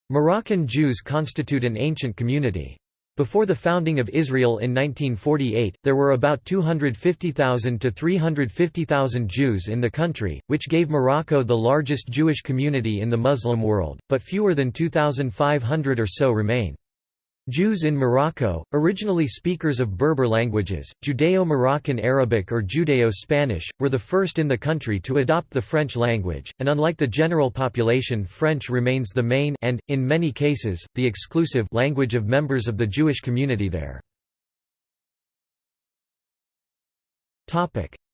Moroccan Jews constitute an ancient community. Before the founding of Israel in 1948, there were about 250,000 to 350,000 Jews in the country, which gave Morocco the largest Jewish community in the Muslim world, but fewer than 2,500 or so remain. Jews in Morocco, originally speakers of Berber languages, Judeo-Moroccan Arabic or Judeo-Spanish, were the first in the country to adopt the French language, and unlike the general population, French remains the main and, in many cases, the exclusive language of members of the Jewish community there.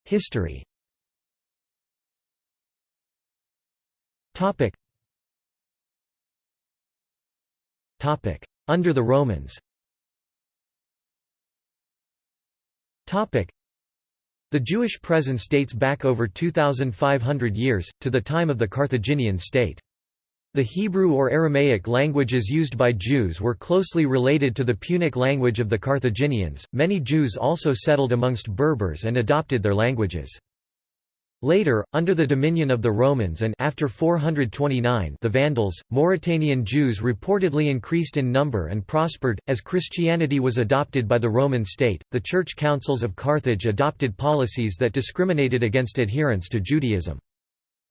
History. Under the Romans. The Jewish presence dates back over 2,500 years, to the time of the Carthaginian state. The Hebrew or Aramaic languages used by Jews were closely related to the Punic language of the Carthaginians. Many Jews also settled amongst Berbers and adopted their languages. Later, under the dominion of the Romans and after 429 the Vandals, Mauritanian Jews reportedly increased in number and prospered. As Christianity was adopted by the Roman state, the church councils of Carthage adopted policies that discriminated against adherents to Judaism.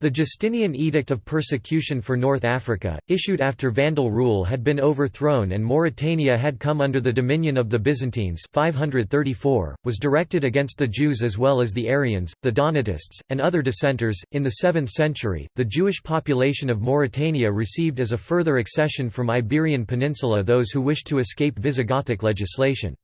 The Justinian Edict of Persecution for North Africa, issued after Vandal rule had been overthrown and Mauritania had come under the dominion of the Byzantines 534, was directed against the Jews as well as the Arians, the Donatists, and other dissenters. In the 7th century, the Jewish population of Mauritania received as a further accession from Iberian Peninsula those who wished to escape Visigothic legislation.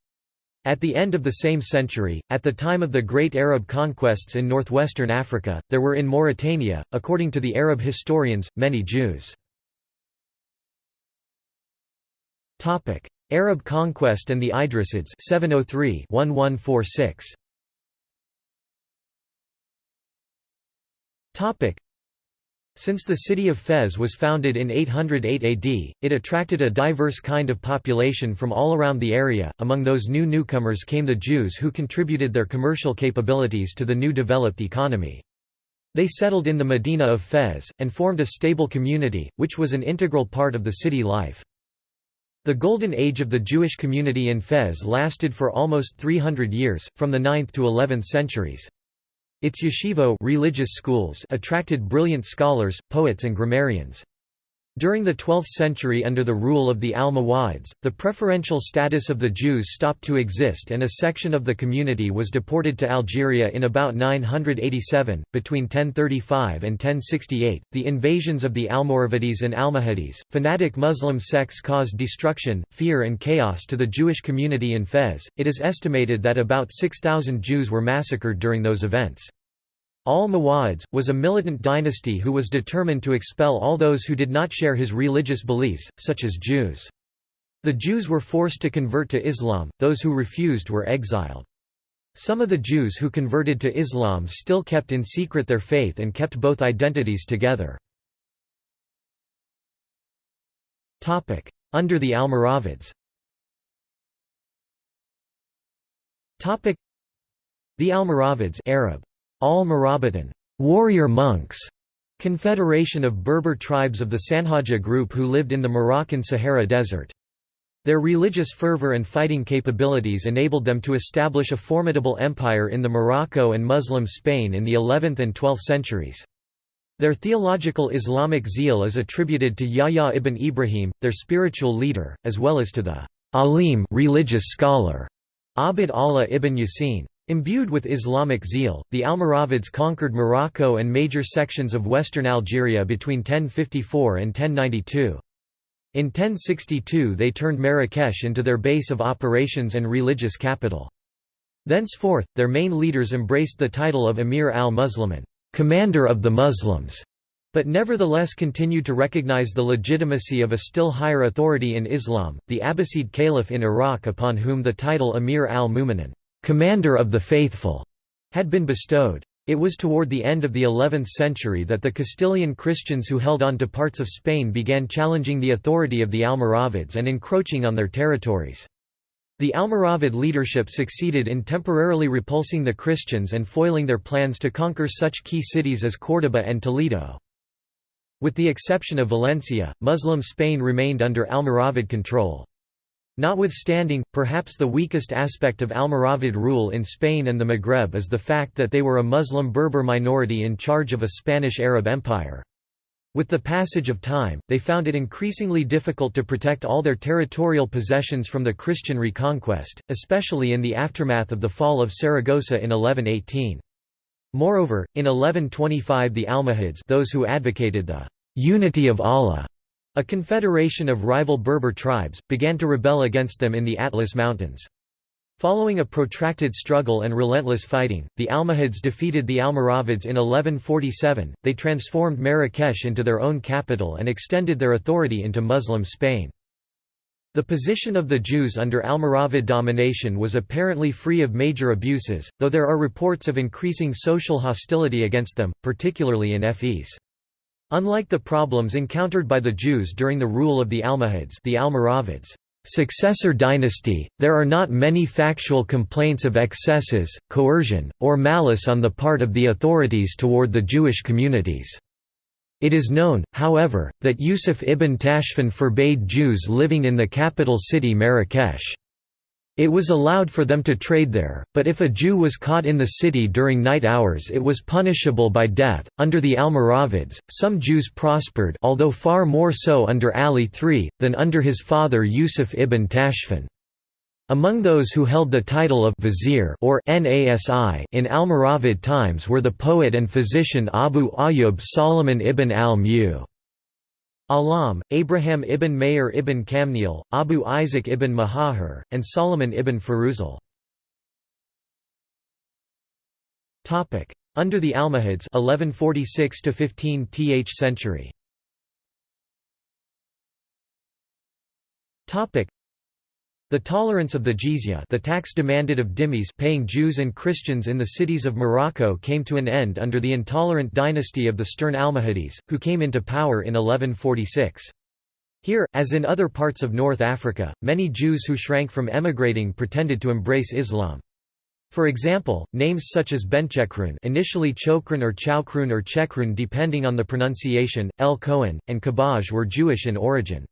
At the end of the same century, at the time of the Great Arab Conquests in northwestern Africa, there were in Mauritania, according to the Arab historians, many Jews. Arab conquest and the Idrisids 703–1146. Since the city of Fez was founded in 808 AD, it attracted a diverse kind of population from all around the area. Among those newcomers came the Jews who contributed their commercial capabilities to the new developed economy. They settled in the Medina of Fez, and formed a stable community, which was an integral part of the city life. The Golden Age of the Jewish community in Fez lasted for almost 300 years, from the 9th to 11th centuries. Its yeshivo religious schools attracted brilliant scholars, poets and grammarians. During the 12th century under the rule of the Almohads, the preferential status of the Jews stopped to exist and a section of the community was deported to Algeria in about 987. Between 1035 and 1068, the invasions of the Almoravides and Almohades, fanatic Muslim sects caused destruction, fear and chaos to the Jewish community in Fez. It is estimated that about 6,000 Jews were massacred during those events. Al-Muwads was a militant dynasty who was determined to expel all those who did not share his religious beliefs, such as Jews. The Jews were forced to convert to Islam, those who refused were exiled. Some of the Jews who converted to Islam still kept in secret their faith and kept both identities together. Under the Almoravids. The Almoravids Arab Al-Murabitan, warrior monks, confederation of Berber tribes of the Sanhaja group who lived in the Moroccan Sahara Desert. Their religious fervor and fighting capabilities enabled them to establish a formidable empire in the Morocco and Muslim Spain in the 11th and 12th centuries. Their theological Islamic zeal is attributed to Yahya ibn Ibrahim, their spiritual leader, as well as to the alim religious scholar, Abd Allah ibn Yasin. Imbued with Islamic zeal, the Almoravids conquered Morocco and major sections of western Algeria between 1054 and 1092. In 1062 they turned Marrakesh into their base of operations and religious capital. Thenceforth, their main leaders embraced the title of Emir al-Muslimin, commander of the Muslims, but nevertheless continued to recognize the legitimacy of a still higher authority in Islam, the Abbasid Caliph in Iraq upon whom the title Emir al-Mu'minin, commander of the faithful, had been bestowed. It was toward the end of the 11th century that the Castilian Christians who held on to parts of Spain began challenging the authority of the Almoravids and encroaching on their territories. The Almoravid leadership succeeded in temporarily repulsing the Christians and foiling their plans to conquer such key cities as Córdoba and Toledo. With the exception of Valencia, Muslim Spain remained under Almoravid control. Notwithstanding, perhaps the weakest aspect of Almoravid rule in Spain and the Maghreb is the fact that they were a Muslim Berber minority in charge of a Spanish Arab empire. With the passage of time, they found it increasingly difficult to protect all their territorial possessions from the Christian reconquest, especially in the aftermath of the fall of Saragossa in 1118. Moreover, in 1125 the Almohads, those who advocated the unity of Allah, a confederation of rival Berber tribes, began to rebel against them in the Atlas Mountains. Following a protracted struggle and relentless fighting, the Almohads defeated the Almoravids in 1147. They transformed Marrakesh into their own capital and extended their authority into Muslim Spain. The position of the Jews under Almoravid domination was apparently free of major abuses, though there are reports of increasing social hostility against them, particularly in Fes. Unlike the problems encountered by the Jews during the rule of the Almohads, the Almoravids' successor dynasty, there are not many factual complaints of excesses, coercion, or malice on the part of the authorities toward the Jewish communities. It is known, however, that Yusuf ibn Tashfin forbade Jews living in the capital city Marrakesh. It was allowed for them to trade there, but if a Jew was caught in the city during night hours it was punishable by death. Under the Almoravids, some Jews prospered, although far more so under Ali III, than under his father Yusuf ibn Tashfin. Among those who held the title of vizier or Nasi in Almoravid times were the poet and physician Abu Ayyub Solomon ibn al-Mu. Alam, Abraham ibn Mayer ibn Kamniel, Abu Isaac ibn Mahahir, and Solomon ibn Firuzal. Under the Almohads 1146 to 15th century. The tolerance of the jizya, the tax demanded of dhimmis paying Jews and Christians in the cities of Morocco, came to an end under the intolerant dynasty of the stern Almohades, who came into power in 1146. Here, as in other parts of North Africa, many Jews who shrank from emigrating pretended to embrace Islam. For example, names such as Benchekrun, initially Chokrun or Chaukrun or Chekrun depending on the pronunciation, El Kohen, and Kabaj were Jewish in origin.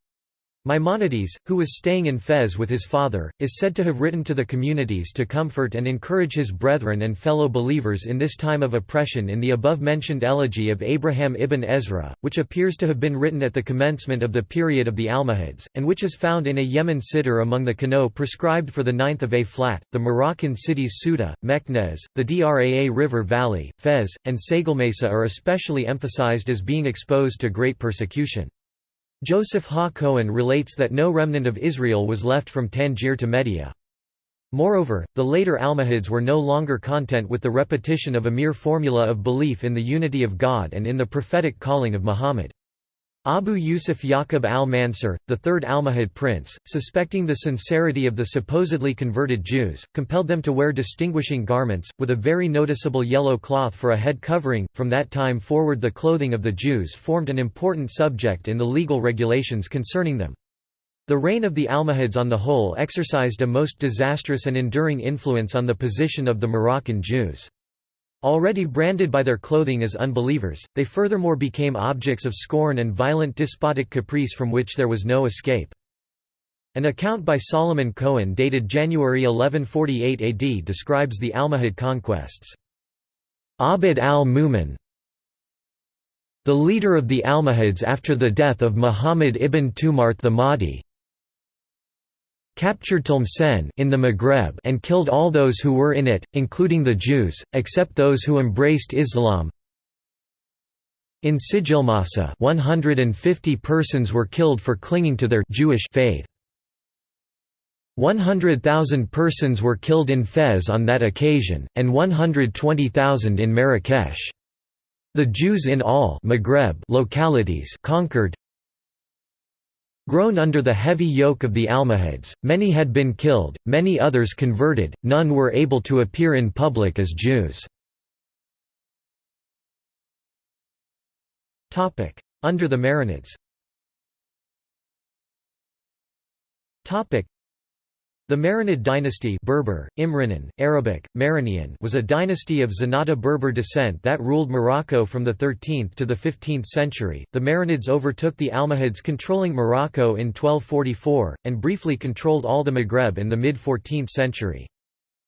Maimonides, who was staying in Fez with his father, is said to have written to the communities to comfort and encourage his brethren and fellow believers in this time of oppression in the above-mentioned elegy of Abraham ibn Ezra, which appears to have been written at the commencement of the period of the Almohads, and which is found in a Yemen siddur among the Kano prescribed for the 9th of A-flat. The Moroccan cities Ceuta, Meknès, the Draa River Valley, Fez, and Sagelmesa are especially emphasized as being exposed to great persecution. Joseph Ha-Cohen relates that no remnant of Israel was left from Tangier to Media. Moreover, the later Almohads were no longer content with the repetition of a mere formula of belief in the unity of God and in the prophetic calling of Muhammad. Abu Yusuf Yaqub al-Mansur, the third Almohad prince, suspecting the sincerity of the supposedly converted Jews, compelled them to wear distinguishing garments, with a very noticeable yellow cloth for a head covering. From that time forward the clothing of the Jews formed an important subject in the legal regulations concerning them. The reign of the Almohads on the whole exercised a most disastrous and enduring influence on the position of the Moroccan Jews. Already branded by their clothing as unbelievers, they furthermore became objects of scorn and violent despotic caprice from which there was no escape. An account by Solomon Cohen dated January 1148 AD describes the Almohad conquests. Abd al-Mumin, the leader of the Almohads after the death of Muhammad ibn Tumart the Mahdi, captured Tlemcen in the Maghreb and killed all those who were in it, including the Jews, except those who embraced Islam. In Sijilmasa 150 persons were killed for clinging to their Jewish faith. 100,000 persons were killed in Fez on that occasion, and 120,000 in Marrakesh. The Jews in all Maghreb localities conquered. Grown under the heavy yoke of the Almohads, many had been killed, many others converted, none were able to appear in public as Jews. Under the Marinids. The Marinid dynasty Berber, Imrinan, Arabic, Marinian was a dynasty of Zenata Berber descent that ruled Morocco from the 13th to the 15th century. The Marinids overtook the Almohads controlling Morocco in 1244, and briefly controlled all the Maghreb in the mid-14th century.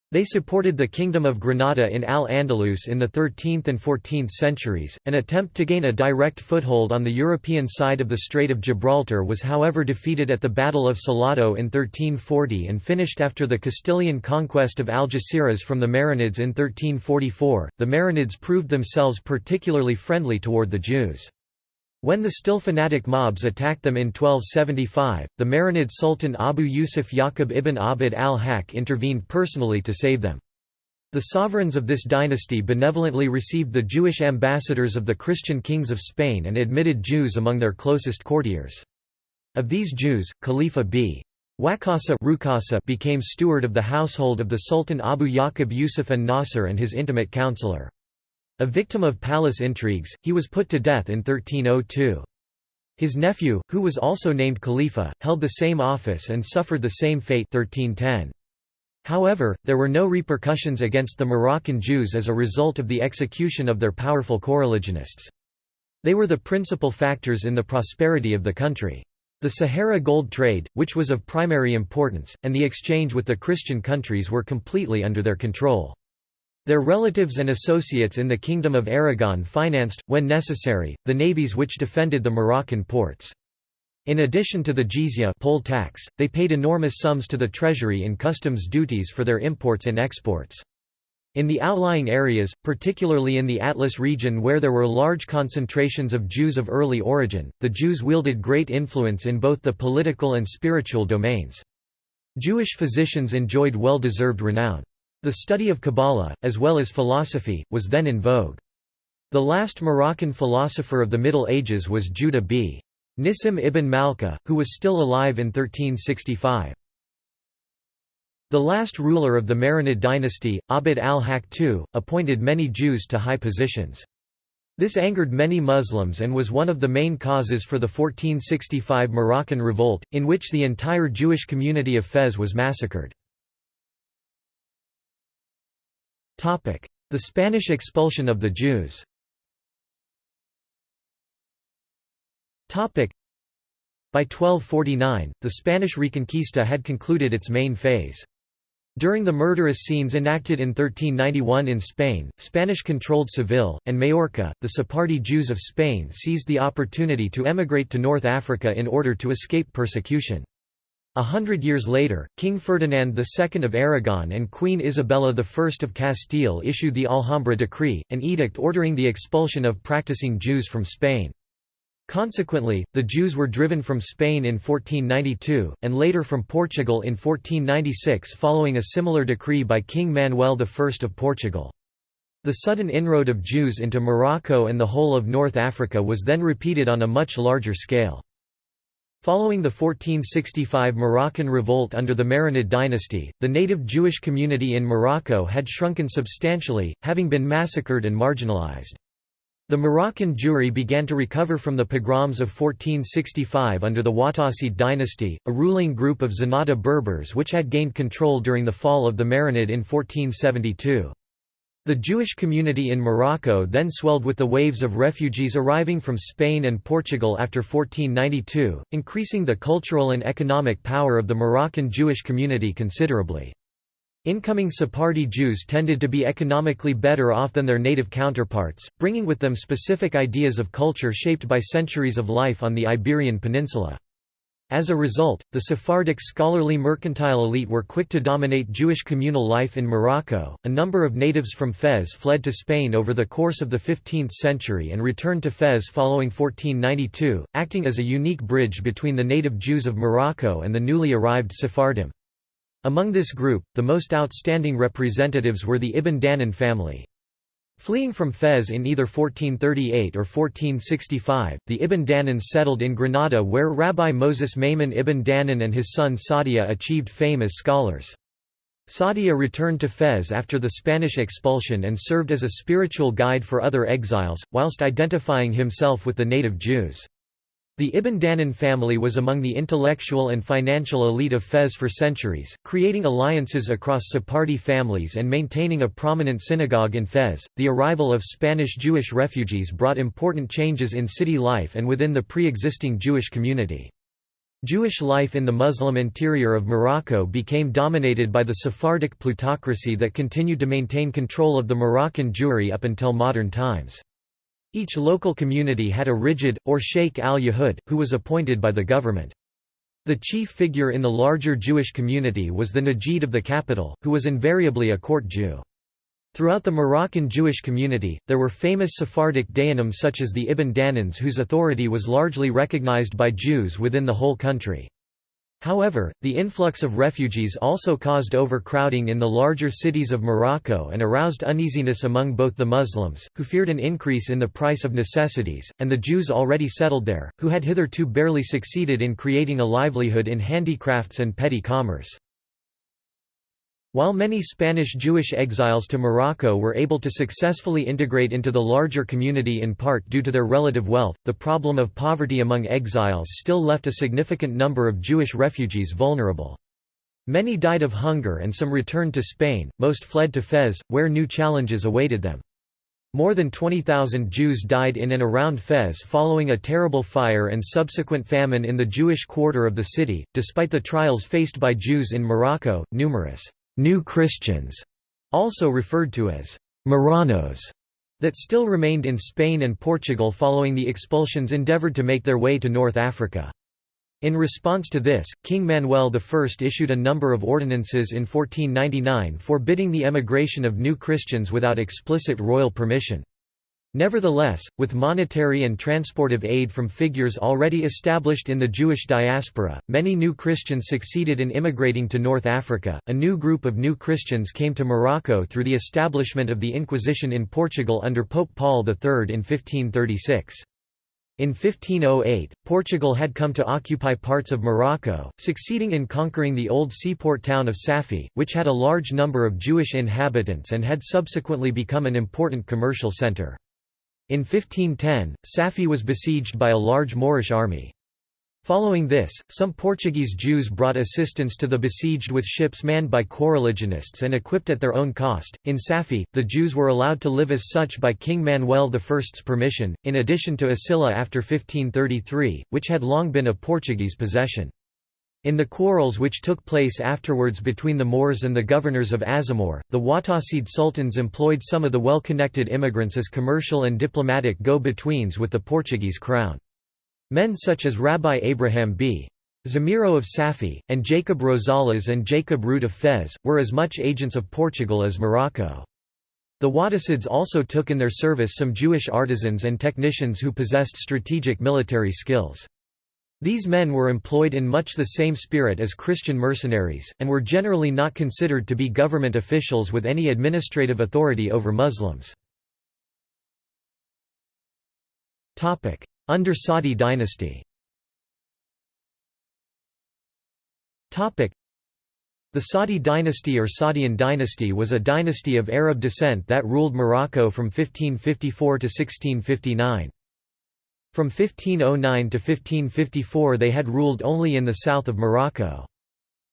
They supported the Kingdom of Granada in Al-Andalus in the 13th and 14th centuries. An attempt to gain a direct foothold on the European side of the Strait of Gibraltar was however defeated at the Battle of Salado in 1340 and finished after the Castilian conquest of Algeciras from the Marinids in 1344. The Marinids proved themselves particularly friendly toward the Jews. When the still fanatic mobs attacked them in 1275, the Marinid Sultan Abu Yusuf Yaqub ibn Abd al-Haq intervened personally to save them. The sovereigns of this dynasty benevolently received the Jewish ambassadors of the Christian kings of Spain and admitted Jews among their closest courtiers. Of these Jews, Khalifa b. Wakasa became steward of the household of the Sultan Abu Yaqub Yusuf an-Nasir and his intimate counselor. A victim of palace intrigues, he was put to death in 1302. His nephew, who was also named Khalifa, held the same office and suffered the same fate 1310. However, there were no repercussions against the Moroccan Jews as a result of the execution of their powerful coreligionists. They were the principal factors in the prosperity of the country. The Sahara gold trade, which was of primary importance, and the exchange with the Christian countries were completely under their control. Their relatives and associates in the Kingdom of Aragon financed, when necessary, the navies which defended the Moroccan ports. In addition to the jizya poll tax, they paid enormous sums to the treasury in customs duties for their imports and exports. In the outlying areas, particularly in the Atlas region where there were large concentrations of Jews of early origin, the Jews wielded great influence in both the political and spiritual domains. Jewish physicians enjoyed well-deserved renown. The study of Kabbalah, as well as philosophy, was then in vogue. The last Moroccan philosopher of the Middle Ages was Judah b. Nissim ibn Malka, who was still alive in 1365. The last ruler of the Marinid dynasty, Abd al-Haq II, appointed many Jews to high positions. This angered many Muslims and was one of the main causes for the 1465 Moroccan revolt, in which the entire Jewish community of Fez was massacred. The Spanish expulsion of the Jews. By 1249, the Spanish Reconquista had concluded its main phase. During the murderous scenes enacted in 1391 in Spain, Spanish-controlled Seville, and Majorca, the Sephardi Jews of Spain seized the opportunity to emigrate to North Africa in order to escape persecution. 100 years later, King Ferdinand II of Aragon and Queen Isabella I of Castile issued the Alhambra Decree, an edict ordering the expulsion of practicing Jews from Spain. Consequently, the Jews were driven from Spain in 1492, and later from Portugal in 1496 following a similar decree by King Manuel I of Portugal. The sudden inroad of Jews into Morocco and the whole of North Africa was then repeated on a much larger scale. Following the 1465 Moroccan revolt under the Marinid dynasty, the native Jewish community in Morocco had shrunken substantially, having been massacred and marginalized. The Moroccan Jewry began to recover from the pogroms of 1465 under the Wattasid dynasty, a ruling group of Zenata Berbers which had gained control during the fall of the Marinid in 1472. The Jewish community in Morocco then swelled with the waves of refugees arriving from Spain and Portugal after 1492, increasing the cultural and economic power of the Moroccan Jewish community considerably. Incoming Sephardi Jews tended to be economically better off than their native counterparts, bringing with them specific ideas of culture shaped by centuries of life on the Iberian Peninsula. As a result, the Sephardic scholarly mercantile elite were quick to dominate Jewish communal life in Morocco. A number of natives from Fez fled to Spain over the course of the 15th century and returned to Fez following 1492, acting as a unique bridge between the native Jews of Morocco and the newly arrived Sephardim. Among this group, the most outstanding representatives were the Ibn Danan family. Fleeing from Fez in either 1438 or 1465, the Ibn Danans settled in Granada where Rabbi Moses Maimon ibn Danan and his son Sadia achieved fame as scholars. Sadia returned to Fez after the Spanish expulsion and served as a spiritual guide for other exiles, whilst identifying himself with the native Jews. The Ibn Danan family was among the intellectual and financial elite of Fez for centuries, creating alliances across Sephardi families and maintaining a prominent synagogue in Fez. The arrival of Spanish Jewish refugees brought important changes in city life and within the pre-existing Jewish community. Jewish life in the Muslim interior of Morocco became dominated by the Sephardic plutocracy that continued to maintain control of the Moroccan Jewry up until modern times. Each local community had a rigid, or sheikh al-Yahud, who was appointed by the government. The chief figure in the larger Jewish community was the Najid of the capital, who was invariably a court Jew. Throughout the Moroccan Jewish community, there were famous Sephardic Dayanim such as the Ibn Danans whose authority was largely recognized by Jews within the whole country. However, the influx of refugees also caused overcrowding in the larger cities of Morocco and aroused uneasiness among both the Muslims, who feared an increase in the price of necessities, and the Jews already settled there, who had hitherto barely succeeded in creating a livelihood in handicrafts and petty commerce. While many Spanish Jewish exiles to Morocco were able to successfully integrate into the larger community in part due to their relative wealth, the problem of poverty among exiles still left a significant number of Jewish refugees vulnerable. Many died of hunger and some returned to Spain, most fled to Fez, where new challenges awaited them. More than 20,000 Jews died in and around Fez following a terrible fire and subsequent famine in the Jewish quarter of the city. Despite the trials faced by Jews in Morocco, numerous New Christians, also referred to as Marranos, that still remained in Spain and Portugal following the expulsions endeavoured to make their way to North Africa. In response to this, King Manuel I issued a number of ordinances in 1499 forbidding the emigration of new Christians without explicit royal permission. Nevertheless, with monetary and transportive aid from figures already established in the Jewish diaspora, many new Christians succeeded in immigrating to North Africa. A new group of new Christians came to Morocco through the establishment of the Inquisition in Portugal under Pope Paul III in 1536. In 1508, Portugal had come to occupy parts of Morocco, succeeding in conquering the old seaport town of Safi, which had a large number of Jewish inhabitants and had subsequently become an important commercial centre. In 1510, Safi was besieged by a large Moorish army. Following this, some Portuguese Jews brought assistance to the besieged with ships manned by coreligionists and equipped at their own cost. In Safi, the Jews were allowed to live as such by King Manuel I's permission, in addition to Asila after 1533, which had long been a Portuguese possession. In the quarrels which took place afterwards between the Moors and the governors of Azamor, the Wattasid sultans employed some of the well-connected immigrants as commercial and diplomatic go-betweens with the Portuguese crown. Men such as Rabbi Abraham B. Zamiro of Safi, and Jacob Rosales and Jacob Root of Fez, were as much agents of Portugal as Morocco. The Wattasids also took in their service some Jewish artisans and technicians who possessed strategic military skills. These men were employed in much the same spirit as Christian mercenaries, and were generally not considered to be government officials with any administrative authority over Muslims. Under Saudi dynasty. The Saudi dynasty or Saudian dynasty was a dynasty of Arab descent that ruled Morocco from 1554 to 1659. From 1509 to 1554 they had ruled only in the south of Morocco.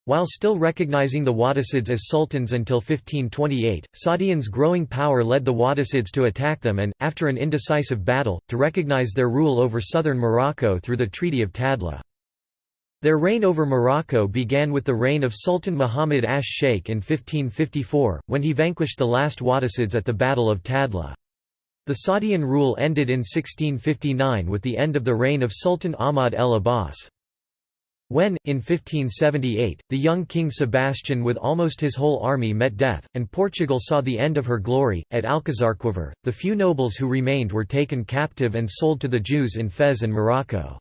While still recognizing the Wattasids as sultans until 1528, Saudians' growing power led the Wattasids to attack them and, after an indecisive battle, to recognize their rule over southern Morocco through the Treaty of Tadla. Their reign over Morocco began with the reign of Sultan Muhammad Ash-Sheikh in 1554, when he vanquished the last Wattasids at the Battle of Tadla. The Saudian rule ended in 1659 with the end of the reign of Sultan Ahmad el-Abbas. When, in 1578, the young King Sebastian with almost his whole army met death, and Portugal saw the end of her glory, at Alcazarquivir, the few nobles who remained were taken captive and sold to the Jews in Fez and Morocco.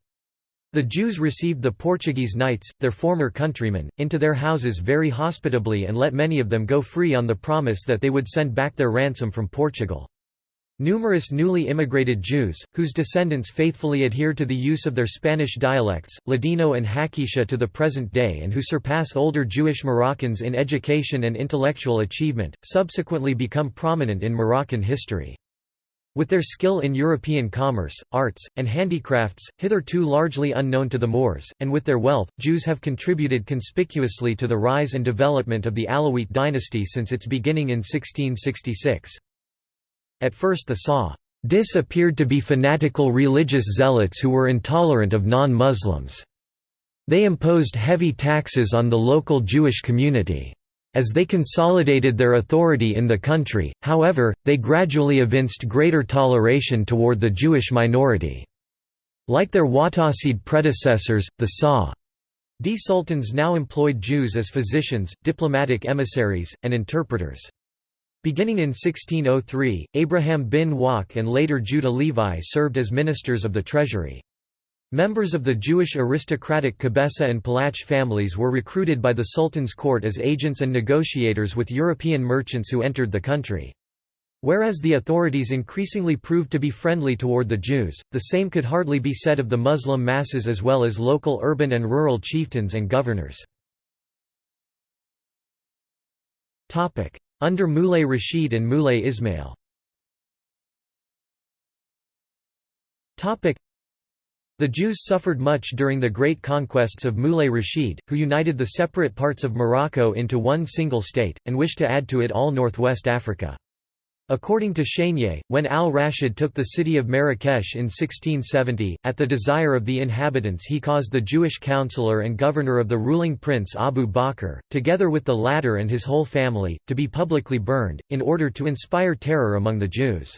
The Jews received the Portuguese knights, their former countrymen, into their houses very hospitably and let many of them go free on the promise that they would send back their ransom from Portugal. Numerous newly immigrated Jews, whose descendants faithfully adhere to the use of their Spanish dialects, Ladino and Haketia to the present day and who surpass older Jewish Moroccans in education and intellectual achievement, subsequently become prominent in Moroccan history. With their skill in European commerce, arts, and handicrafts, hitherto largely unknown to the Moors, and with their wealth, Jews have contributed conspicuously to the rise and development of the Alawite dynasty since its beginning in 1666. At first the Sa'dis appeared to be fanatical religious zealots who were intolerant of non-Muslims. They imposed heavy taxes on the local Jewish community. As they consolidated their authority in the country, however, they gradually evinced greater toleration toward the Jewish minority. Like their Wattasid predecessors, the Sa'di sultans now employed Jews as physicians, diplomatic emissaries, and interpreters. Beginning in 1603, Abraham bin Waq and later Judah Levi served as ministers of the treasury. Members of the Jewish aristocratic Kabesa and Palach families were recruited by the Sultan's court as agents and negotiators with European merchants who entered the country. Whereas the authorities increasingly proved to be friendly toward the Jews, the same could hardly be said of the Muslim masses as well as local urban and rural chieftains and governors. Under Moulay Rashid and Moulay Ismail. The Jews suffered much during the great conquests of Moulay Rashid, who united the separate parts of Morocco into one single state, and wished to add to it all northwest Africa. According to Chenier, when al-Rashid took the city of Marrakesh in 1670, at the desire of the inhabitants he caused the Jewish counselor and governor of the ruling prince Abu Bakr, together with the latter and his whole family, to be publicly burned, in order to inspire terror among the Jews.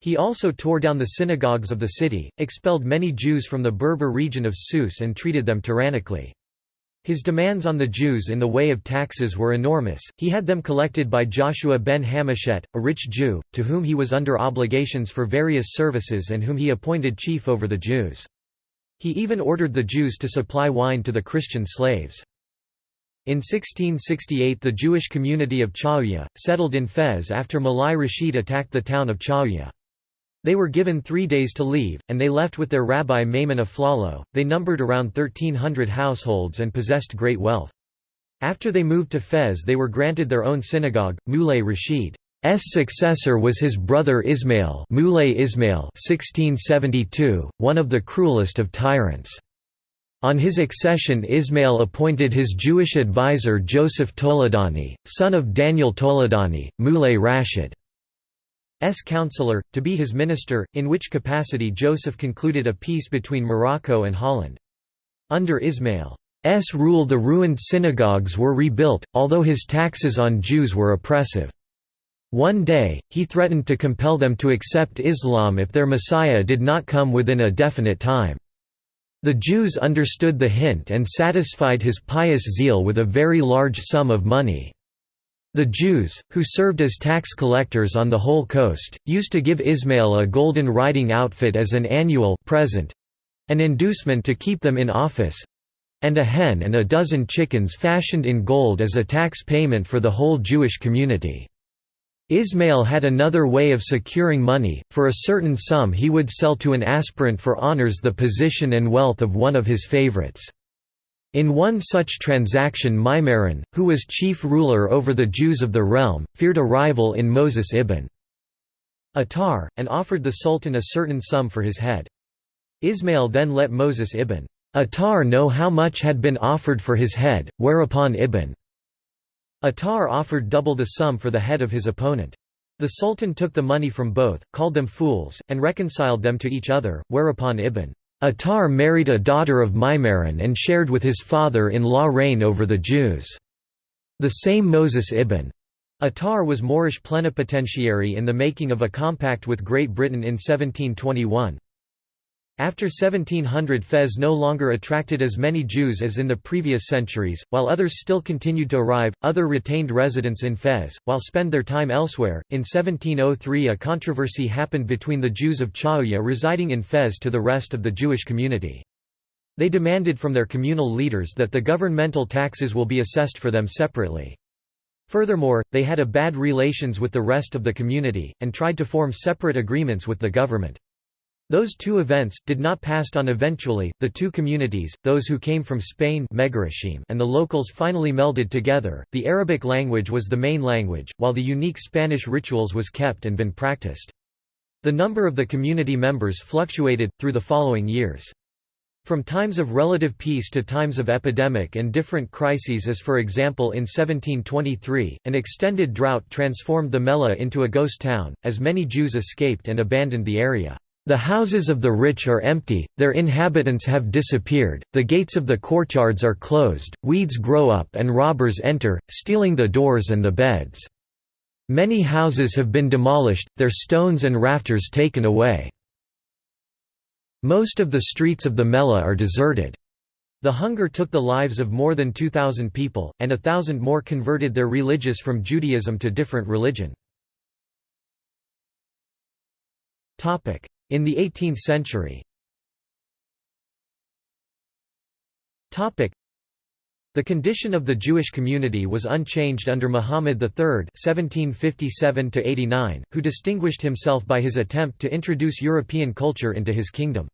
He also tore down the synagogues of the city, expelled many Jews from the Berber region of Sousse and treated them tyrannically. His demands on the Jews in the way of taxes were enormous. He had them collected by Joshua ben Hameshet, a rich Jew, to whom he was under obligations for various services and whom he appointed chief over the Jews. He even ordered the Jews to supply wine to the Christian slaves. In 1668 the Jewish community of Chaouia, settled in Fez after Moulay Rashid attacked the town of Chaouia. They were given 3 days to leave, and they left with their rabbi Maimon of Flalo. They numbered around 1,300 households and possessed great wealth. After they moved to Fez they were granted their own synagogue. Moulay Rashid's successor was his brother Ismail, Moulay Ismail 1672, one of the cruelest of tyrants. On his accession Ismail appointed his Jewish advisor Joseph Toledani, son of Daniel Toledani, Moulay Rashid's counselor, to be his minister, in which capacity Joseph concluded a peace between Morocco and Holland. Under Ismail's rule the ruined synagogues were rebuilt, although his taxes on Jews were oppressive. One day, he threatened to compel them to accept Islam if their Messiah did not come within a definite time. The Jews understood the hint and satisfied his pious zeal with a very large sum of money. The Jews, who served as tax collectors on the whole coast, used to give Ismail a golden riding outfit as an annual present—an inducement to keep them in office—and a hen and a dozen chickens fashioned in gold as a tax payment for the whole Jewish community. Ismail had another way of securing money. For a certain sum he would sell to an aspirant for honors the position and wealth of one of his favorites. In one such transaction Maimaran, who was chief ruler over the Jews of the realm, feared a rival in Moses ibn Attar, and offered the Sultan a certain sum for his head. Ismail then let Moses ibn Attar know how much had been offered for his head, whereupon ibn Attar offered double the sum for the head of his opponent. The Sultan took the money from both, called them fools, and reconciled them to each other, whereupon ibn Attar married a daughter of Maimaran and shared with his father-in-law reign over the Jews. The same Moses ibn Attar was Moorish plenipotentiary in the making of a compact with Great Britain in 1721. After 1700 Fez no longer attracted as many Jews as in the previous centuries, while others still continued to arrive. Other retained residents in Fez, while spend their time elsewhere. In 1703 a controversy happened between the Jews of Chaouia residing in Fez to the rest of the Jewish community. They demanded from their communal leaders that the governmental taxes will be assessed for them separately. Furthermore, they had a bad relations with the rest of the community, and tried to form separate agreements with the government. Those two events, did not pass on eventually. The two communities, those who came from Spain and the locals finally melded together. The Arabic language was the main language, while the unique Spanish rituals was kept and been practiced. The number of the community members fluctuated, through the following years. From times of relative peace to times of epidemic and different crises, as for example in 1723, an extended drought transformed the Mela into a ghost town, as many Jews escaped and abandoned the area. "The houses of the rich are empty, their inhabitants have disappeared, the gates of the courtyards are closed, weeds grow up and robbers enter, stealing the doors and the beds. Many houses have been demolished, their stones and rafters taken away. Most of the streets of the Mela are deserted." The hunger took the lives of more than 2,000 people, and 1,000 more converted their religious from Judaism to different religion. In the 18th century. The condition of the Jewish community was unchanged under Muhammad III (1757–89), who distinguished himself by his attempt to introduce European culture into his kingdom.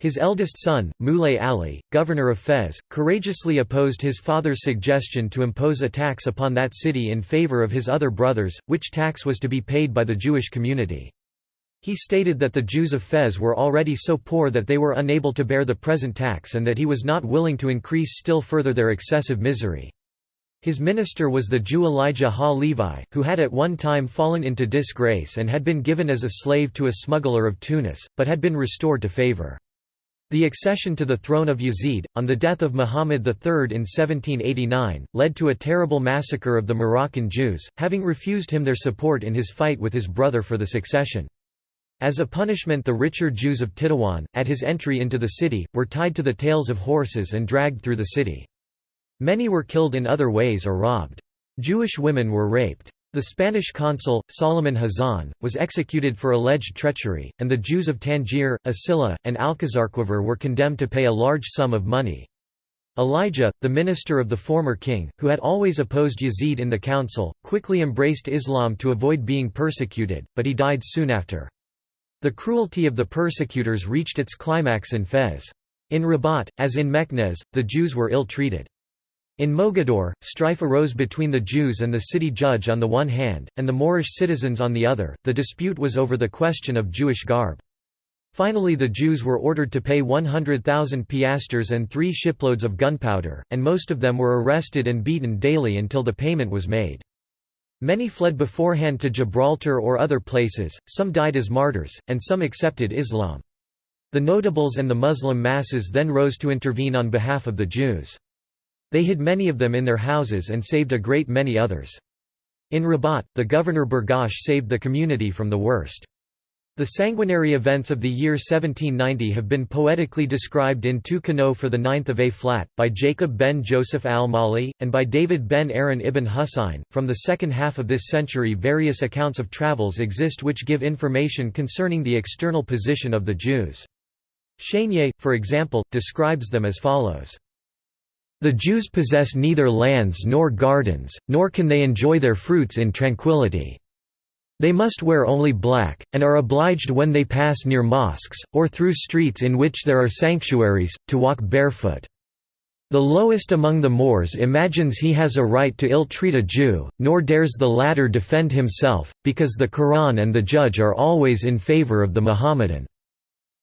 His eldest son, Moulay Ali, governor of Fez, courageously opposed his father's suggestion to impose a tax upon that city in favor of his other brothers, which tax was to be paid by the Jewish community. He stated that the Jews of Fez were already so poor that they were unable to bear the present tax and that he was not willing to increase still further their excessive misery. His minister was the Jew Elijah ha-Levi, who had at one time fallen into disgrace and had been given as a slave to a smuggler of Tunis, but had been restored to favor. The accession to the throne of Yazid, on the death of Muhammad III in 1789, led to a terrible massacre of the Moroccan Jews, having refused him their support in his fight with his brother for the succession. As a punishment, the richer Jews of Tétouan, at his entry into the city, were tied to the tails of horses and dragged through the city. Many were killed in other ways or robbed. Jewish women were raped. The Spanish consul, Solomon Hazan, was executed for alleged treachery, and the Jews of Tangier, Asila, and Alcazarquivir were condemned to pay a large sum of money. Elijah, the minister of the former king, who had always opposed Yazid in the council, quickly embraced Islam to avoid being persecuted, but he died soon after. The cruelty of the persecutors reached its climax in Fez. In Rabat, as in Meknes, the Jews were ill-treated. In Mogador, strife arose between the Jews and the city judge on the one hand, and the Moorish citizens on the other. The dispute was over the question of Jewish garb. Finally, the Jews were ordered to pay 100,000 piastres and 3 shiploads of gunpowder, and most of them were arrested and beaten daily until the payment was made. Many fled beforehand to Gibraltar or other places, some died as martyrs, and some accepted Islam. The notables and the Muslim masses then rose to intervene on behalf of the Jews. They hid many of them in their houses and saved a great many others. In Rabat, the governor Bergash saved the community from the worst. The sanguinary events of the year 1790 have been poetically described in two Kano for the 9th of A-flat, by Jacob ben Joseph al-Mali, and by David ben Aaron ibn Husayn. From the second half of this century, various accounts of travels exist which give information concerning the external position of the Jews. Chenier, for example, describes them as follows. The Jews possess neither lands nor gardens, nor can they enjoy their fruits in tranquility. They must wear only black, and are obliged when they pass near mosques, or through streets in which there are sanctuaries, to walk barefoot. The lowest among the Moors imagines he has a right to ill-treat a Jew, nor dares the latter defend himself, because the Quran and the judge are always in favor of the Mohammedan.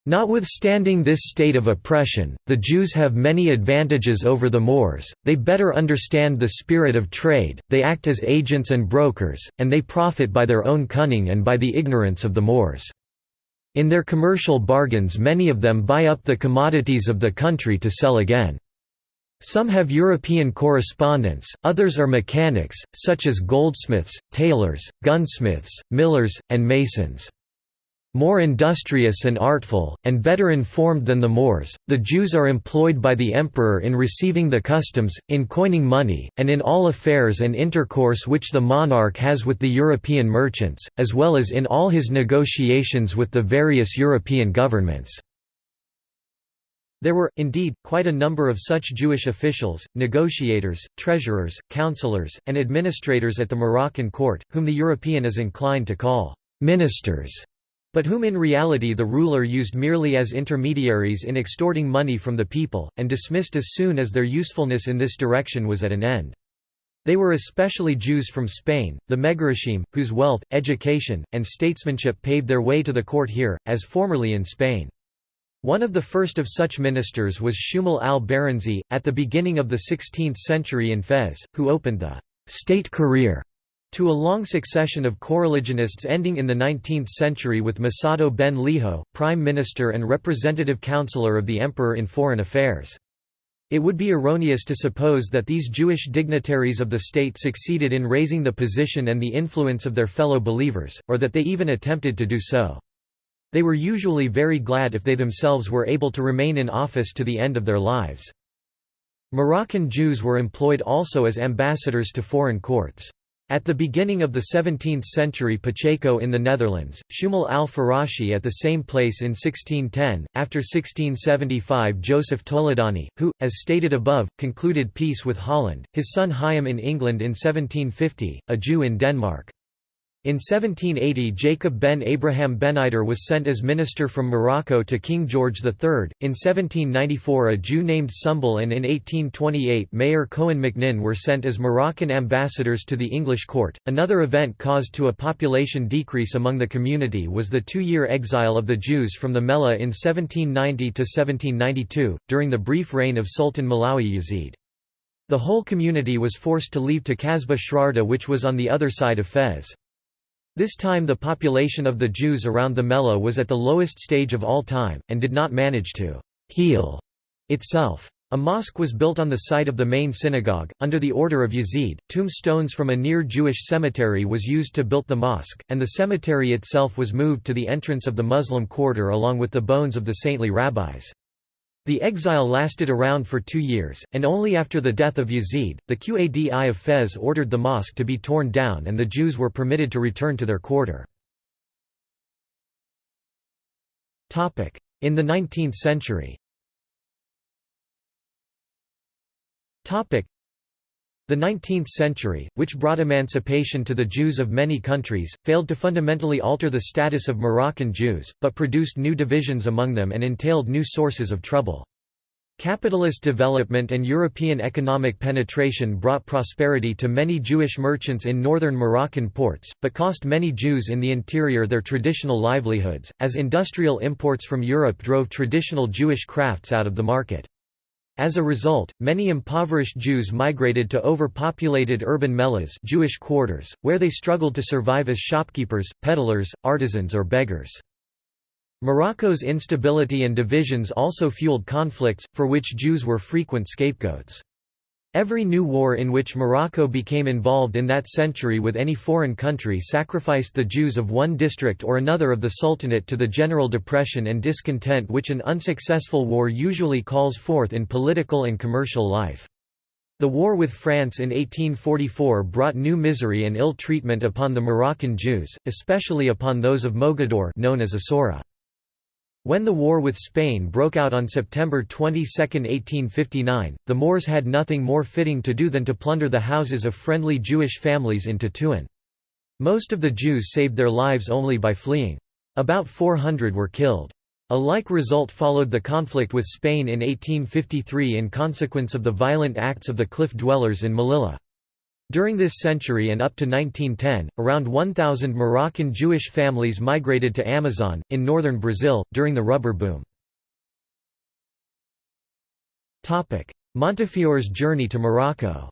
Notwithstanding this state of oppression, the Jews have many advantages over the Moors, they better understand the spirit of trade, they act as agents and brokers, and they profit by their own cunning and by the ignorance of the Moors. In their commercial bargains many of them buy up the commodities of the country to sell again. Some have European correspondents, others are mechanics, such as goldsmiths, tailors, gunsmiths, millers, and masons. More industrious and artful, and better informed than the Moors, the Jews are employed by the emperor in receiving the customs, in coining money, and in all affairs and intercourse which the monarch has with the European merchants, as well as in all his negotiations with the various European governments. There were, indeed, quite a number of such Jewish officials, negotiators, treasurers, counselors, and administrators at the Moroccan court, whom the European is inclined to call ministers, but whom in reality the ruler used merely as intermediaries in extorting money from the people, and dismissed as soon as their usefulness in this direction was at an end. They were especially Jews from Spain, the Megarashim, whose wealth, education, and statesmanship paved their way to the court here, as formerly in Spain. One of the first of such ministers was Shumal al-Baranzi, at the beginning of the 16th century in Fez, who opened the «state career» to a long succession of coreligionists ending in the 19th century with Masado ben Liho, prime minister and representative counselor of the emperor in foreign affairs. It would be erroneous to suppose that these Jewish dignitaries of the state succeeded in raising the position and the influence of their fellow believers, or that they even attempted to do so. They were usually very glad if they themselves were able to remain in office to the end of their lives. Moroccan Jews were employed also as ambassadors to foreign courts. At the beginning of the 17th century, Pacheco in the Netherlands, Shumal al-Farashi at the same place in 1610, after 1675 Joseph Toledani, who, as stated above, concluded peace with Holland, his son Chaim in England in 1750, a Jew in Denmark. In 1780 Jacob ben Abraham Beniter was sent as minister from Morocco to King George III, in 1794 a Jew named Sumbul, and in 1828 Mayor Cohen MacNin were sent as Moroccan ambassadors to the English court. Another event caused to a population decrease among the community was the 2-year exile of the Jews from the Mellah in 1790 to 1792, during the brief reign of Sultan Malawi Yazid. The whole community was forced to leave to Kasbah Shrarda, which was on the other side of Fez. This time the population of the Jews around the Mellah was at the lowest stage of all time, and did not manage to «heal» itself. A mosque was built on the site of the main synagogue, under the order of Yazid. Tombstones from a near-Jewish cemetery was used to build the mosque, and the cemetery itself was moved to the entrance of the Muslim quarter along with the bones of the saintly rabbis. The exile lasted around for 2 years, and only after the death of Yazid, the Qadi of Fez ordered the mosque to be torn down and the Jews were permitted to return to their quarter. In the 19th century. The 19th century, which brought emancipation to the Jews of many countries, failed to fundamentally alter the status of Moroccan Jews, but produced new divisions among them and entailed new sources of trouble. Capitalist development and European economic penetration brought prosperity to many Jewish merchants in northern Moroccan ports, but cost many Jews in the interior their traditional livelihoods, as industrial imports from Europe drove traditional Jewish crafts out of the market. As a result, many impoverished Jews migrated to overpopulated urban mellahs, Jewish quarters, where they struggled to survive as shopkeepers, peddlers, artisans or beggars. Morocco's instability and divisions also fueled conflicts, for which Jews were frequent scapegoats. Every new war in which Morocco became involved in that century with any foreign country sacrificed the Jews of one district or another of the Sultanate to the general depression and discontent which an unsuccessful war usually calls forth in political and commercial life. The war with France in 1844 brought new misery and ill treatment upon the Moroccan Jews, especially upon those of Mogador, known as Asora. When the war with Spain broke out on September 22, 1859, the Moors had nothing more fitting to do than to plunder the houses of friendly Jewish families in Tétouan. Most of the Jews saved their lives only by fleeing. About 400 were killed. A like result followed the conflict with Spain in 1853 in consequence of the violent acts of the cliff dwellers in Melilla. During this century and up to 1910, around 1,000 Moroccan Jewish families migrated to Amazon, in northern Brazil, during the rubber boom. Montefiore's journey to Morocco.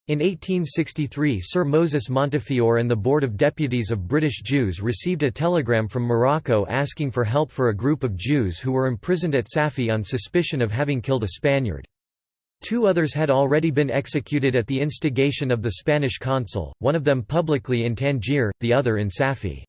In 1863 Sir Moses Montefiore and the Board of Deputies of British Jews received a telegram from Morocco asking for help for a group of Jews who were imprisoned at Safi on suspicion of having killed a Spaniard. 2 others had already been executed at the instigation of the Spanish consul, one of them publicly in Tangier, the other in Safi.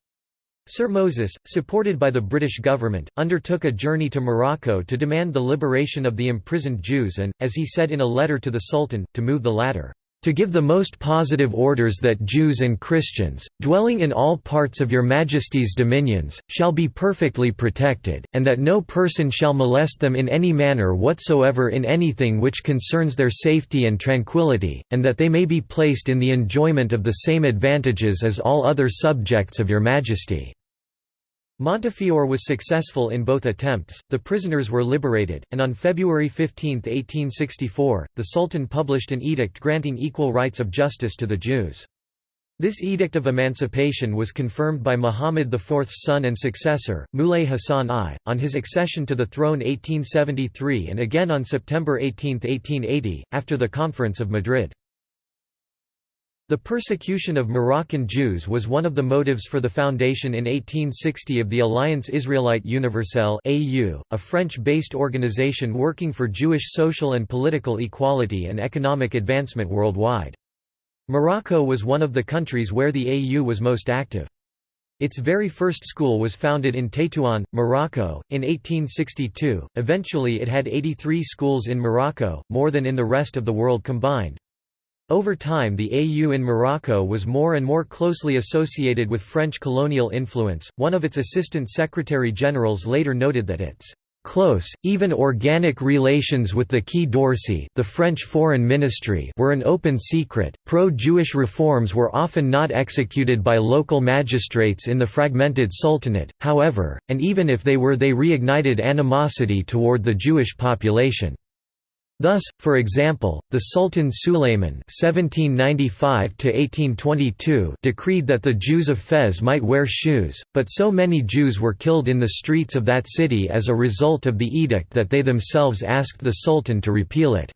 Sir Moses, supported by the British government, undertook a journey to Morocco to demand the liberation of the imprisoned Jews and, as he said in a letter to the Sultan, to move the latter to give the most positive orders that Jews and Christians, dwelling in all parts of your Majesty's dominions, shall be perfectly protected, and that no person shall molest them in any manner whatsoever in anything which concerns their safety and tranquillity, and that they may be placed in the enjoyment of the same advantages as all other subjects of your Majesty." Montefiore was successful in both attempts, the prisoners were liberated, and on February 15, 1864, the Sultan published an edict granting equal rights of justice to the Jews. This edict of emancipation was confirmed by Muhammad IV's son and successor, Moulay Hassan I, on his accession to the throne 1873 and again on September 18, 1880, after the Conference of Madrid. The persecution of Moroccan Jews was one of the motives for the foundation in 1860 of the Alliance Israélite Universelle (AU), a French-based organization working for Jewish social and political equality and economic advancement worldwide. Morocco was one of the countries where the AU was most active. Its very first school was founded in Tétouan, Morocco, in 1862. Eventually it had 83 schools in Morocco, more than in the rest of the world combined. Over time the AU in Morocco was more and more closely associated with French colonial influence. One of its assistant secretary-generals later noted that its close, even organic relations with the Quai d'Orsay, the French foreign ministry, were an open secret. Pro-Jewish reforms were often not executed by local magistrates in the fragmented sultanate, however, and even if they were, they reignited animosity toward the Jewish population. Thus, for example, the Sultan Sulayman (1795–1822) decreed that the Jews of Fez might wear shoes, but so many Jews were killed in the streets of that city as a result of the edict that they themselves asked the Sultan to repeal it.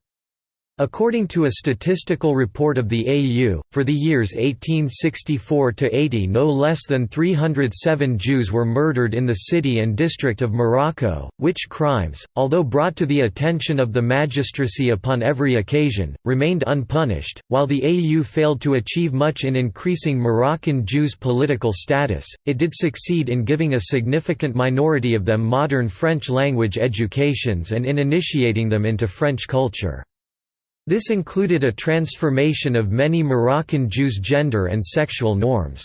According to a statistical report of the AU, for the years 1864–80 no less than 307 Jews were murdered in the city and district of Morocco, which crimes, although brought to the attention of the magistracy upon every occasion, remained unpunished. While the AU failed to achieve much in increasing Moroccan Jews' political status, it did succeed in giving a significant minority of them modern French language educations and in initiating them into French culture. This included a transformation of many Moroccan Jews' gender and sexual norms.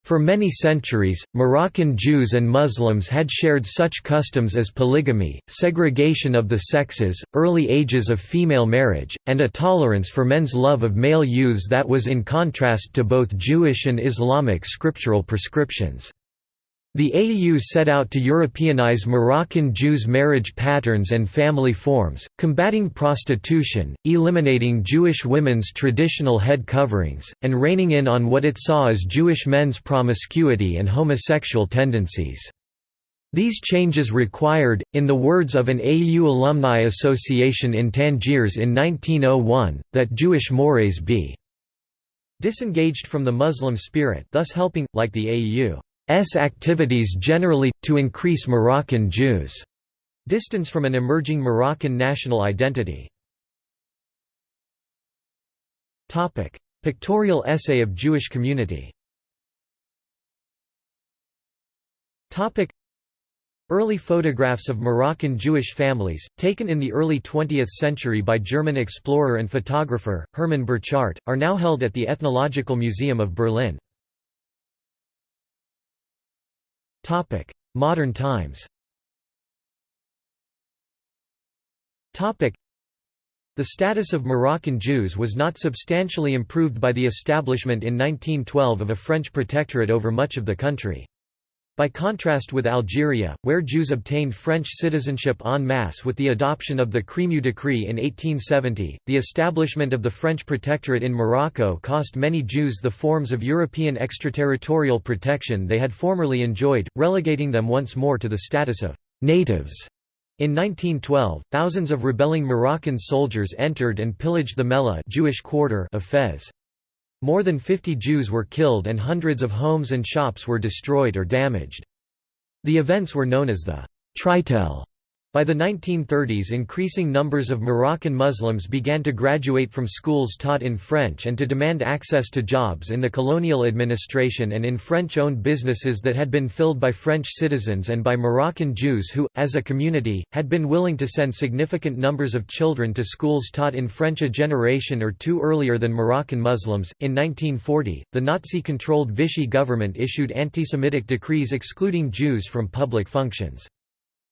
For many centuries, Moroccan Jews and Muslims had shared such customs as polygamy, segregation of the sexes, early ages of female marriage, and a tolerance for men's love of male youths that was in contrast to both Jewish and Islamic scriptural prescriptions. The AU set out to Europeanize Moroccan Jews' marriage patterns and family forms, combating prostitution, eliminating Jewish women's traditional head coverings, and reining in on what it saw as Jewish men's promiscuity and homosexual tendencies. These changes required, in the words of an AU alumni association in Tangiers in 1901, that Jewish mores be disengaged from the Muslim spirit, thus helping, like the AU activities generally, to increase Moroccan Jews' distance from an emerging Moroccan national identity. Pictorial essay of Jewish community. Early photographs of Moroccan Jewish families, taken in the early 20th century by German explorer and photographer, Hermann Burchardt, are now held at the Ethnological Museum of Berlin. Modern times. The status of Moroccan Jews was not substantially improved by the establishment in 1912 of a French protectorate over much of the country. By contrast with Algeria, where Jews obtained French citizenship en masse with the adoption of the Crémieux Decree in 1870, the establishment of the French protectorate in Morocco cost many Jews the forms of European extraterritorial protection they had formerly enjoyed, relegating them once more to the status of «natives». In 1912, thousands of rebelling Moroccan soldiers entered and pillaged the Mela Jewish quarter of Fez. More than 50 Jews were killed and hundreds of homes and shops were destroyed or damaged. The events were known as the Tritel. By the 1930s, increasing numbers of Moroccan Muslims began to graduate from schools taught in French and to demand access to jobs in the colonial administration and in French-owned businesses that had been filled by French citizens and by Moroccan Jews who, as a community, had been willing to send significant numbers of children to schools taught in French a generation or two earlier than Moroccan Muslims. In 1940, the Nazi-controlled Vichy government issued anti-Semitic decrees excluding Jews from public functions.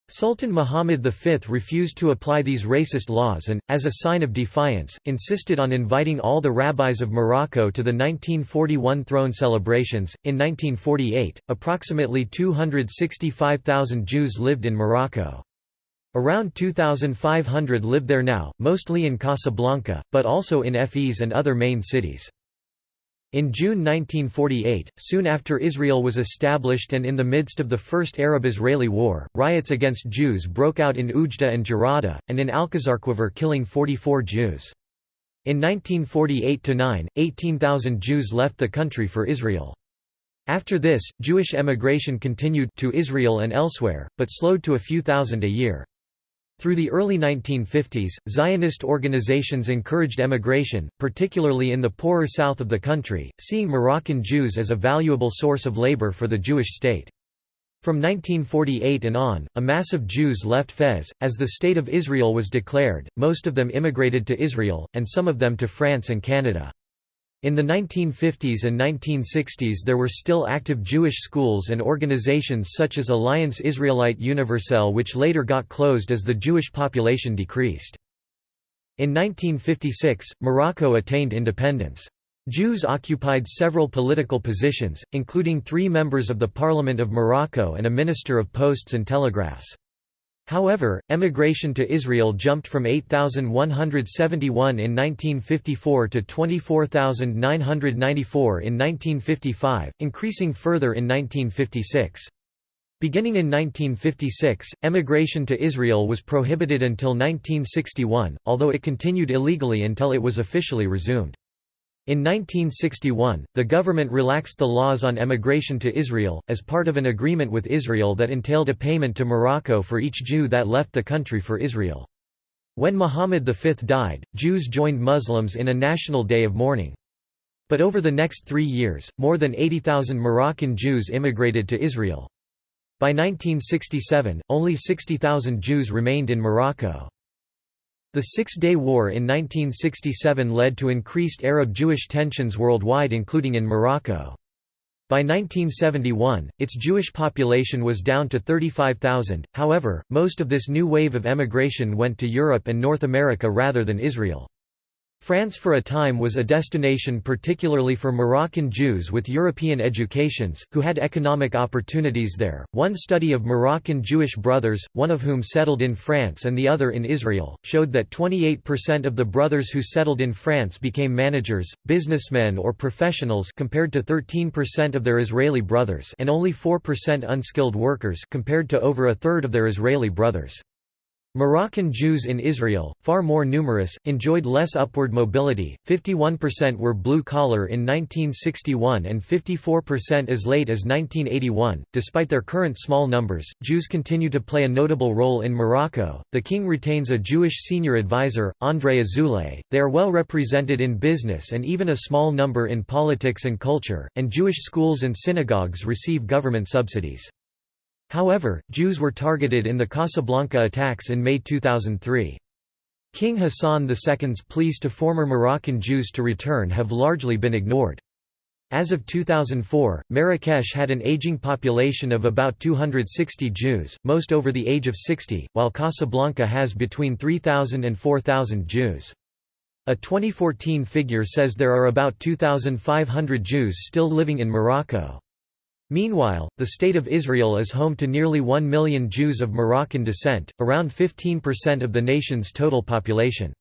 Sultan Muhammad V refused to apply these racist laws and, as a sign of defiance, insisted on inviting all the rabbis of Morocco to the 1941 throne celebrations. In 1948, approximately 265,000 Jews lived in Morocco. Around 2,500 live there now, mostly in Casablanca, but also in Fez and other main cities. In June 1948, soon after Israel was established and in the midst of the First Arab-Israeli War, riots against Jews broke out in Oujda and Jarada, and in Alcazarquivir, killing 44 Jews. In 1948–9, 18,000 Jews left the country for Israel. After this, Jewish emigration continued to Israel and elsewhere, but slowed to a few thousand a year. Through the early 1950s, Zionist organizations encouraged emigration, particularly in the poorer south of the country, seeing Moroccan Jews as a valuable source of labor for the Jewish state. From 1948 and on, a mass of Jews left Fez. As the State of Israel was declared, most of them immigrated to Israel, and some of them to France and Canada. In the 1950s and 1960s there were still active Jewish schools and organizations such as Alliance Israélite Universelle, which later got closed as the Jewish population decreased. In 1956, Morocco attained independence. Jews occupied several political positions, including 3 members of the Parliament of Morocco and a Minister of Posts and Telegraphs. However, emigration to Israel jumped from 8,171 in 1954 to 24,994 in 1955, increasing further in 1956. Beginning in 1956, emigration to Israel was prohibited until 1961, although it continued illegally until it was officially resumed. In 1961, the government relaxed the laws on emigration to Israel, as part of an agreement with Israel that entailed a payment to Morocco for each Jew that left the country for Israel. When Muhammad V died, Jews joined Muslims in a national day of mourning. But over the next 3 years, more than 80,000 Moroccan Jews immigrated to Israel. By 1967, only 60,000 Jews remained in Morocco. The Six-Day War in 1967 led to increased Arab-Jewish tensions worldwide, including in Morocco. By 1971, its Jewish population was down to 35,000, however, most of this new wave of emigration went to Europe and North America rather than Israel. France for a time was a destination particularly for Moroccan Jews with European educations, who had economic opportunities there. One study of Moroccan Jewish brothers, one of whom settled in France and the other in Israel, showed that 28% of the brothers who settled in France became managers, businessmen or professionals compared to 13% of their Israeli brothers, and only 4% unskilled workers compared to over a third of their Israeli brothers. Moroccan Jews in Israel, far more numerous, enjoyed less upward mobility. 51% were blue-collar in 1961 and 54% as late as 1981. Despite their current small numbers, Jews continue to play a notable role in Morocco. The king retains a Jewish senior advisor, André Azoulay. They are well represented in business and even a small number in politics and culture, and Jewish schools and synagogues receive government subsidies. However, Jews were targeted in the Casablanca attacks in May 2003. King Hassan II's pleas to former Moroccan Jews to return have largely been ignored. As of 2004, Marrakesh had an aging population of about 260 Jews, most over the age of 60, while Casablanca has between 3,000 and 4,000 Jews. A 2014 figure says there are about 2,500 Jews still living in Morocco. Meanwhile, the State of Israel is home to nearly 1 million Jews of Moroccan descent, around 15% of the nation's total population.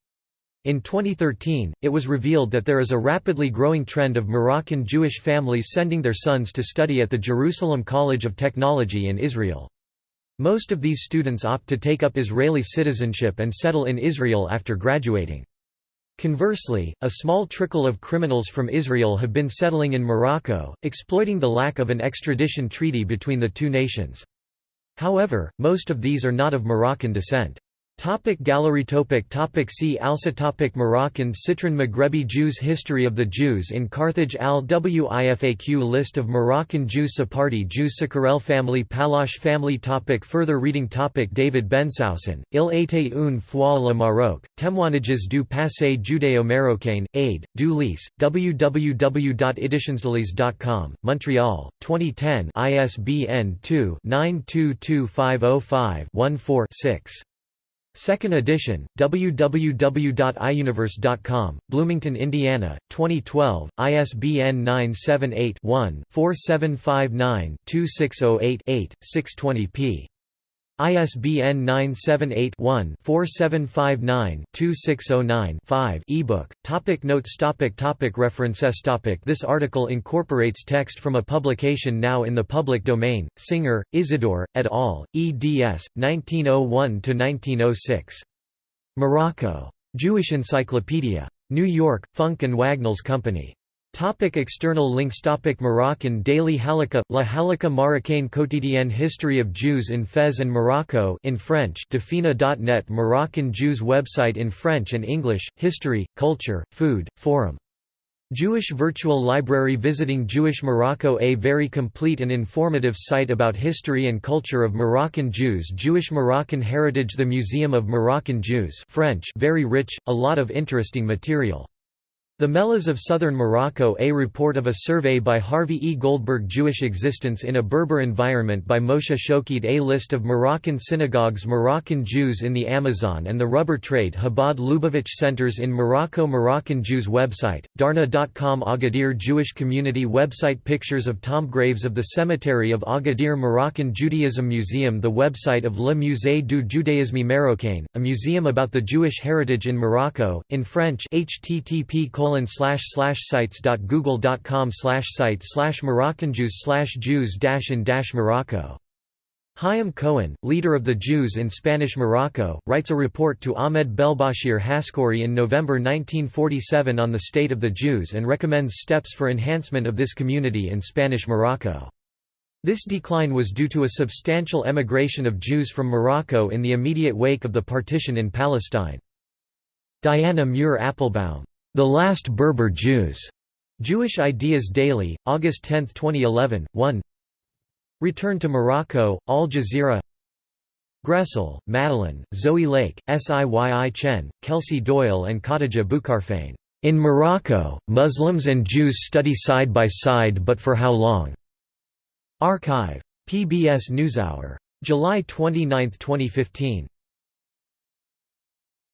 In 2013, it was revealed that there is a rapidly growing trend of Moroccan Jewish families sending their sons to study at the Jerusalem College of Technology in Israel. Most of these students opt to take up Israeli citizenship and settle in Israel after graduating. Conversely, a small trickle of criminals from Israel have been settling in Morocco, exploiting the lack of an extradition treaty between the two nations. However, most of these are not of Moroccan descent. Gallery See also Moroccan Citron Maghrebi Jews History of the Jews in Carthage Al-Wifaq List of Moroccan Jews Sephardi Jews Sakarel family Palash family Further reading David Bensausen, Il était une fois le Maroc, Témoignages du passé judéo-marocain, Aid, du Lys, www.editionsdelys.com, Montreal, 2010 ISBN 2-922505-14-6. Second edition, www.iuniverse.com, Bloomington, Indiana, 2012, ISBN 978-1-4759-2608-8, 620p. ISBN 978-1-4759-2609-5 ebook. Notes References This article incorporates text from a publication now in the public domain, Singer, Isidore, et al., eds. 1901–1906. Morocco. Jewish Encyclopedia. New York, Funk and Wagnalls Company. External links Moroccan Daily Halakha La Halakha Marocaine quotidienne History of Jews in Fez and Morocco in French Defina.net Moroccan Jews website in French and English, History, Culture, Food, Forum. Jewish Virtual Library Visiting Jewish Morocco A very complete and informative site about history and culture of Moroccan Jews Jewish Moroccan Heritage The Museum of Moroccan Jews French very rich, a lot of interesting material. The Mellahs of Southern Morocco A report of a survey by Harvey E. Goldberg Jewish Existence in a Berber Environment by Moshe Shokid A list of Moroccan synagogues Moroccan Jews in the Amazon and the rubber trade Chabad Lubavitch centers in Morocco Moroccan Jews website, Darna.com Agadir Jewish Community website Pictures of tomb graves of the Cemetery of Agadir Moroccan Judaism Museum The website of Le Musée du Judaïsme Marocain, a museum about the Jewish heritage in Morocco, in French http://sites.google.com/site/Moroccanjews/Jews-in-Morocco. Chaim Cohen, leader of the Jews in Spanish Morocco, writes a report to Ahmed Belbashir Haskouri in November 1947 on the state of the Jews and recommends steps for enhancement of this community in Spanish Morocco. This decline was due to a substantial emigration of Jews from Morocco in the immediate wake of the partition in Palestine. Diana Muir Applebaum, The Last Berber Jews. Jewish Ideas Daily, August 10, 2011, 1. Return to Morocco, Al Jazeera. Gressel, Madeline, Zoe Lake, Siyi Chen, Kelsey Doyle and Khadija Boukarfain. In Morocco, Muslims and Jews study side by side but for how long? Archive. PBS NewsHour. July 29, 2015.